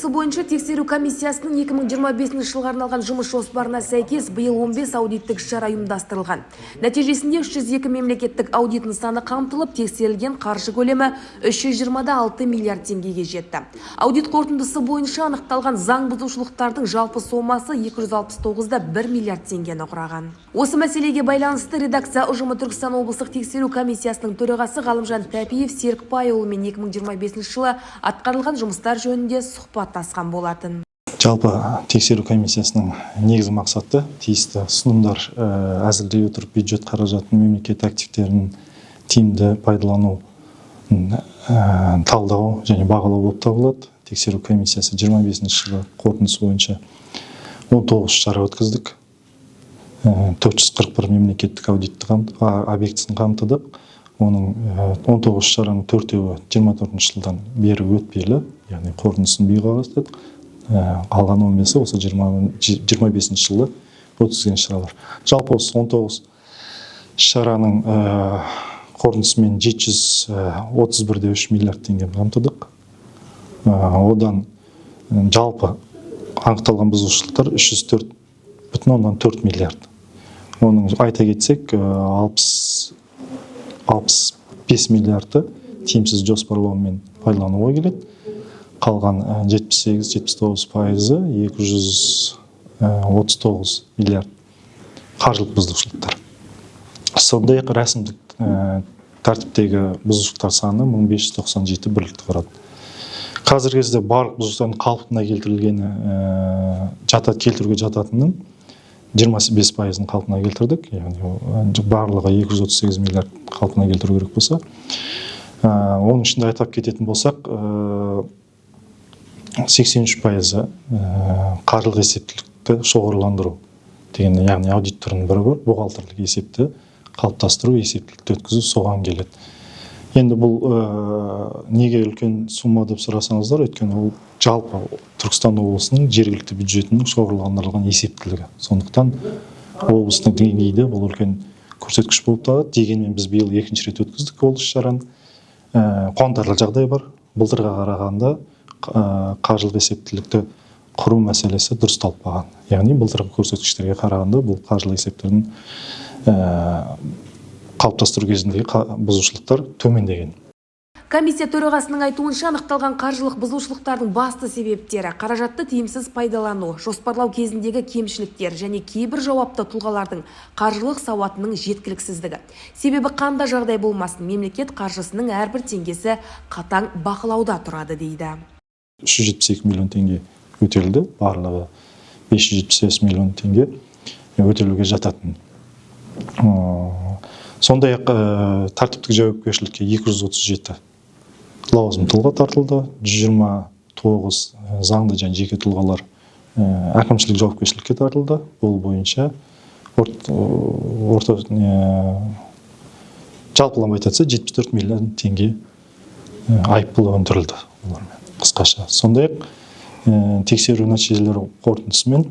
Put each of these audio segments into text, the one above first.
облысы бойынша тексеру комиссиясының 2025 жылға арналған жұмыс жоспарына сәйкес биыл 15 аудиттік іс-шара ұйымдастырылған. Нәтижесінде 302 мемлекеттік аудит нысаны қамтылып, тексерілген қаржы көлемі 326 миллиард теңгеге жетті. Аудит қорытындысы бойынша анықталған заң бұзушылықтардың жалпы сомасы 269,1 миллиард теңгені құраған. Осы мәселеге байланысты редакция ұжымы Түркістан облыстық тексеру комиссиясының төрағасы Ғалымжан Тәпиев Серікбайұлымен 2025 жылы атқарылған жұмыстар жөнінде сұхбаттасқан болатын. Жалпы тексеру комиссиясының негізгі мақсаты тиісті ұсынымдар әзірлей отырып бюджет қаражатын мемлекет активтерін тиімді пайдалану талдау және бағалау болып табылады. Тексеру комиссиясы 25 жылы қорытындысы бойынша 19 шара өткіздік. 441 мемлекеттік аудиттік объектісін қамтыдық. Оның 19 шараның 4-еуі 24 жылдан бері өтпелі, яғни қорытындысын биылға бастадық. Қалған 15-і осы 25 жылы өткізген шаралар. Жалпы осы 19 шараның қорытындысымен 731,3 миллиард теңге қамтыдық. Одан жалпы анықталған бұзушылықтар 304,4 миллиард. Оның айта кетсек, 65 миллиарды тиімсіз жоспарлаумен пайдалануға келеді. Қалған 78-79%, 239 миллиард қаржылық бұзушылықтар. Сондай-ақ рәсімдік тәртіптегі бұзушылықтар саны 1597 бірлікті құрады. Қазіргі кезде барлық бұзушылықтардың қалпына келтіруге жататынның 25%-ын қалпына келтірдік, яғни барлығы 238 миллиард қалпына келтіру керек болса. Оның ішінде айтап кететін болсақ, 83% қаржылық есептілікті шоғырландыру деген, яғни аудит түрінің бірі бар, бухгалтерлік есепті қалыптастыру, есептілікті өткізу соған келеді. Енді бұл неге үлкен сумма деп сұрасаңыздар, өйткені ол жалпы Түркістан облысының жергілікті бюджетінің шоғырландырылған есептілігі. Сондықтан облыстың деңгейде бұл үлкен көрсеткіш болып табылады. Дегенмен біз биыл екінші рет өткіздік ол іс-шараны. Қуантарлық жағдай бар. Былтырға қарағанда қаржылық есептілікті құру мәселесі дұрысталпаған. Яғни былтырғы көрсеткіштерге қарағанда бұл қаржылық есептердің қалыптастыру кезіндегі бұзушылықтар төмендеген. Комиссия төрағасының айтуынша анықталған қаржылық бұзушылықтардың басты себептері қаражатты тиімсіз пайдалану, жоспарлау кезіндегі кемшіліктер және кейбір жауапты тұлғалардың қаржылық сауатының жеткіліксіздігі. Себебі қандай жағдай болмасын, мемлекет қаржысының әрбір теңгесі қатаң бақылауда тұрады дейді. 372 миллион теңге өтелді, барлығы 575 миллион теңге өтелуге жататын. Сондай-ақ тәртіптік жауапкершілікке 237 лауазым тұлға тартылды, 129 заңды және жеке тұлғалар әкімшілік жауапкершілікке тартылды. Бұл бойынша жалпылама айтса 74 миллион теңге айыппұл өндірілді. Қысқаша. Сондай-ақ тексеру нәтижелері қорытындысымен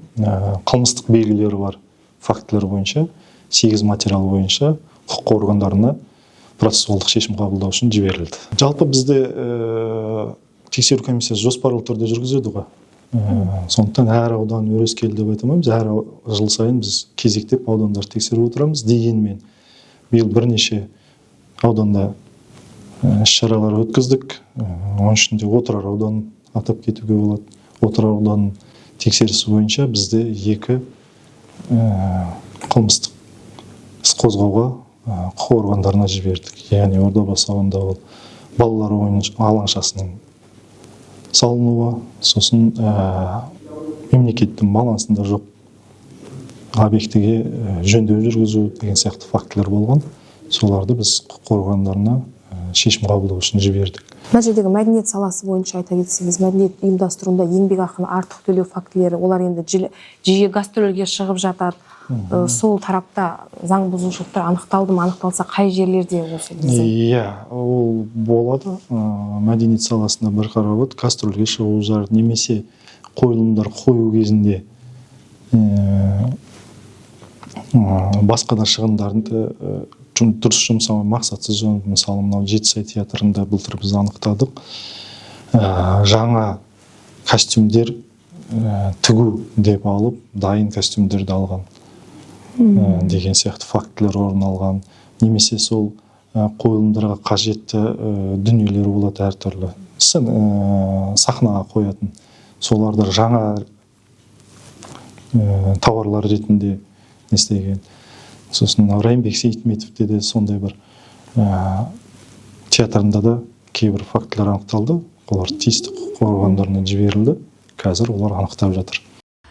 қылмыстық белгілері бар фактілер бойынша 8 материал бойынша құқық органдарына процессуалдық шешім қабылдау үшін жіберілді. Жалпы бізде тексеру комиссиясы жоспарлы түрде жүргізеді ғой. Сондықтан әр аудан өрескел деп айтамаймыз, әр жыл сайын біз кезектеп аудандар тексеріп отырамыз. Дегенмен биыл бірнеше ауданда іс-шаралар өткіздік. Оның ішінде Отырар ауданын атап кетуге болады. Отырар ауданының тексерісі бойынша бізде 2 қылмыстық іс қозғауға құқық органдарына жібердік. Яғни Ордабасы ауданында балалар ойын алаңшасының салынуы, сосын мемлекеттің балансында жоқ объектіге жөндеу жүргізу деген сияқты фактілер болған. Соларды біз құқық органдарына шешім қабылдау үшін жібердік. Мына жердегі мәдениет саласы бойынша айта кетсеңіз, мәдениет ұйымдастыруында еңбекақыны артық төлеу фактілері, олар енді жиі гастрольге шығып жатады. Сол тарапта заң бұзушылықтар анықталды ма, анықталса қай жерлерде осы? Иә, ол болады. Мәдениет саласында бір қарап, гастрольге шығу жар немесе қойылымдар қою кезінде басқа да шығындарды дұрыс жұмсамай мақсатсыз жұмсау, мысалы мынау Жетісай театрында былтыр біз анықтадық. Жаңа костюмдер тігу деп алып, дайын костюмдерді алған деген сияқты фактілер орын алған. Немесе сол қойылымдарға қажетті дүниелер болады әртүрлі. Сахнаға қоятын. Соларды жаңа тауарлар ретінде не істеген. Сосын Райымбек Сейтметовте де сондай бір театрында да кейбір фактілер анықталды. Олар тиісті құқық органдарына жіберілді. Қазір олар анықтап жатыр.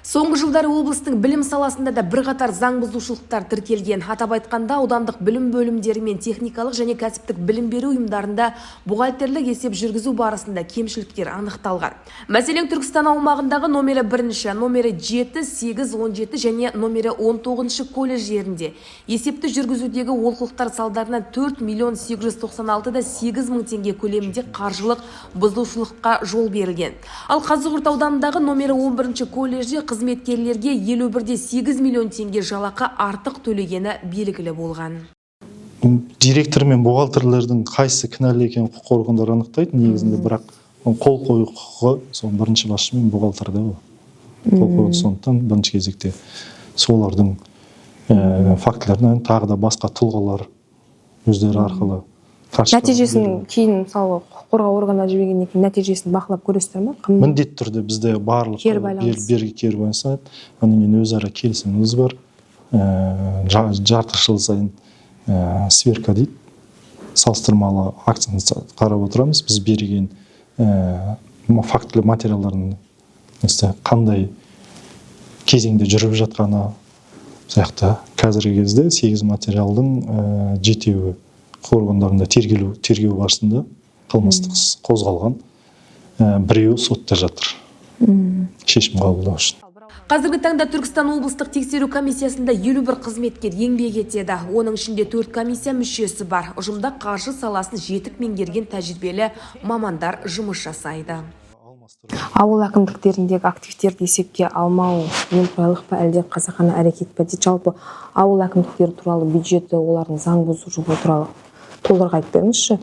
Соңғы жылдары облыстың білім саласында да бірқатар заң бұзушылықтар тіркелген. Атап айтқанда, аудандық білім бөлімдері мен техникалық және кәсіптік білім беру ұйымдарында бухгалтерлік есеп жүргізу барысында кемшіліктер анықталған. Мәселен, Түркістан аумағындағы номері 1, номері 7, 8, 17 және номері 19 колледждерінде есепті жүргізудегі олқылықтар салдарынан 4 миллион 896,8 мың теңге көлемінде қаржылық бұзушылыққа жол берілген. Ал Қазығұрт ауданындағы номері 11 колледжде қызметкерлерге 51,8 миллион теңге жалақы артық төлегені белгілі болған. Директор мен бухгалтерлердің қайсы кінәлі екенін құқық органдары анықтайды негізінде, бірақ қол қою құқығы сол бірінші басшы мен бухгалтерде ғой. Қол қойды, сондықтан бірінші кезекте солардың фактілерінен тағы да басқа тұлғалар өздері арқылы нәтижесін кейін мысалы құқық қорғау органына жібергеннен кейін нәтижесін бақылап көресіздер ме? Міндетті түрде бізде барлық кері байланыс. Онымен өзара келісіміміз бар. Жарты жыл сайын сверка дейді. Салыстырмалы акцияны қарап отырамыз. Біз берген фактілі материалдардың қандай кезеңде жүріп жатқаны сияқты. Қазіргі кезде 8 материалдың 7-еуі органдарында тергеу барысында қылмыстық іс қозғалған, 1-еуі сотта жатыр. Шешім қабылдау үшін. Қазіргі таңда Түркістан облыстық тексеру комиссиясында 51 қызметкер еңбек етеді. Оның ішінде 4 комиссия мүшесі бар. Ұжымда қаржы саласын жетік меңгерген тәжірибелі мамандар жұмыс жасайды. Ауыл әкімдіктеріндегі активтерді есепке алмау немқұрайлық па әлде қасақана әрекет па дейді. Жалпы ауыл әкімдіктері туралы бюджеті, олардың заң бұзушылығы туралы толығырақ айтып беріңізші.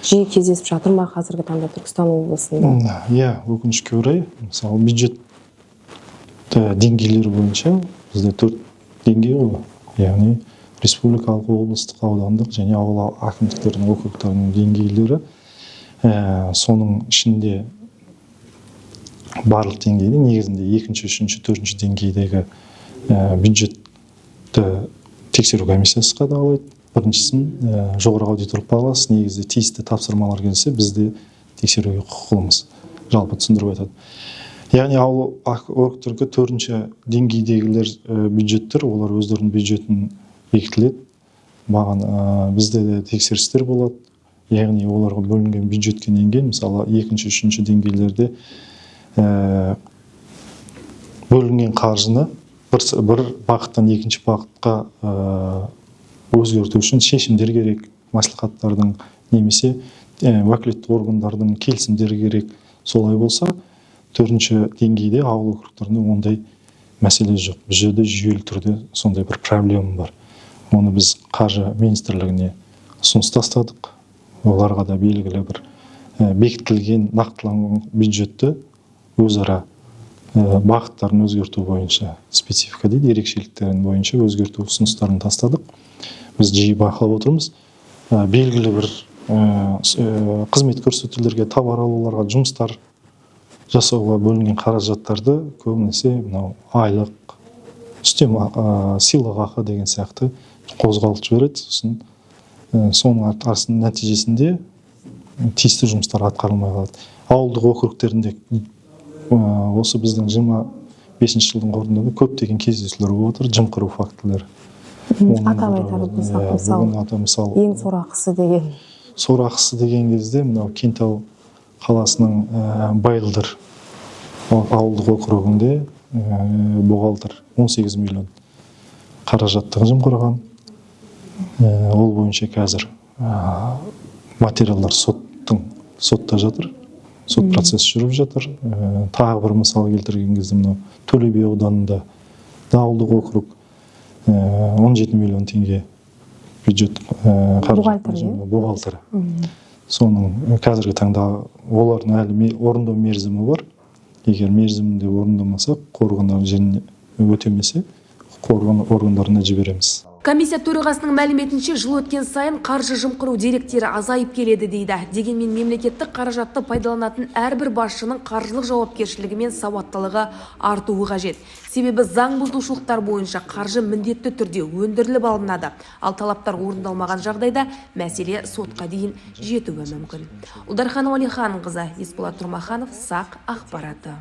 Жиі кездесіп жатыр ма қазіргі таңда Түркістан облысында? Иә, өкінішке орай, мысалы бюджет деңгейлері бойынша бізде 4 деңгей ғой. Яғни республикалық, облыстық, аудандық және ауыл әкімдіктерінің округтарының деңгейлері. Соның ішінде барлық деңгейде негізінде 2-ші, 3-ші, 4-ші деңгейдегі бюджетті тексеру комиссиясы қадағалайды. Біріншісін жоғарғы аудиторлық палатасы негізде тиісті тапсырмалар келсе бізде тексеруге құқылымыз. Жалпы түсіндіріп айтады. Яғни ауыл округтерге 4-ші деңгейдегілер бюджеттер, олар өздерінің бюджетін бекітіледі. Маған бізде де тексерістер болады. Яғни оларға бөлінген бюджетке енген, мысалы 2-ші, 3-ші деңгейлерде бөлінген қаржыны бір бағыттан екінші бағытқа өзгерту үшін шешімдер керек, мәслихаттардың немесе уәкілетті органдардың келісімдері керек. Солай болса, 4-ші деңгейде ауыл округтерінде ондай мәселе жоқ. Бізде жүйелі түрде сондай бір проблема бар. Оны біз қаржы министрлігіне ұсыныс тастадық. Оларға да белгілі бір бекітілген, нақтыланған бюджетті өзара бағыттарын өзгерту бойынша, специфика дейді, ерекшеліктерін бойынша өзгерту ұсыныстарын тастадық. Біз жиі бақылап отырмыз. Белгілі бір қызмет көрсетулерге, товар алуларға, жұмыстар жасауға бөлінген қаражаттарды көбінесе айлық, үстем сыйлықақы деген сияқты қозғалып жібереді. Соның арқасының нәтижесінде тиісті жұмыстар атқарылмай қалады. Ауылдық округтерінде осы біздің 25 жылдың қорытындысында көптеген кездесулер болып отыр, жымқыру фактілері. Атап айтар мысалы, ең сорақысы деген. Сорақысы деген кезде мынау Кентау қаласының Байылдыр ауылдық округінде бухгалтер 18 миллион қаражаттығын жымқырған. Ол бойынша қазір материалдар сотта жатыр. Сот процесі жүріп жатыр. Тағы бір мысал келтірген кезде мынау Төле би ауданында ауылдық округ 17 миллион теңге бюджет бухгалтері. Соның қазіргі таңда олардың әлі орындау мерзімі бар. егер мерзімінде орындамасақ, құқық органдар жеріне өтемесе, құқық органдарына жібереміз. Комиссия төрағасының мәліметінше жыл өткен сайын қаржы жымқыру деректері азайып келеді дейді. Дегенмен мемлекеттік қаражатты пайдаланатын әрбір басшының қаржылық жауапкершілігі мен сауаттылығы артуы қажет. Себебі заң бұзушылықтар бойынша қаржы міндетті түрде өндіріліп алынады. Ал талаптар орындалмаған жағдайда мәселе сотқа дейін жетуі мүмкін. Ұлдархан Уалиханқызы, Есболат Тұрмаханов, САК ақпараты.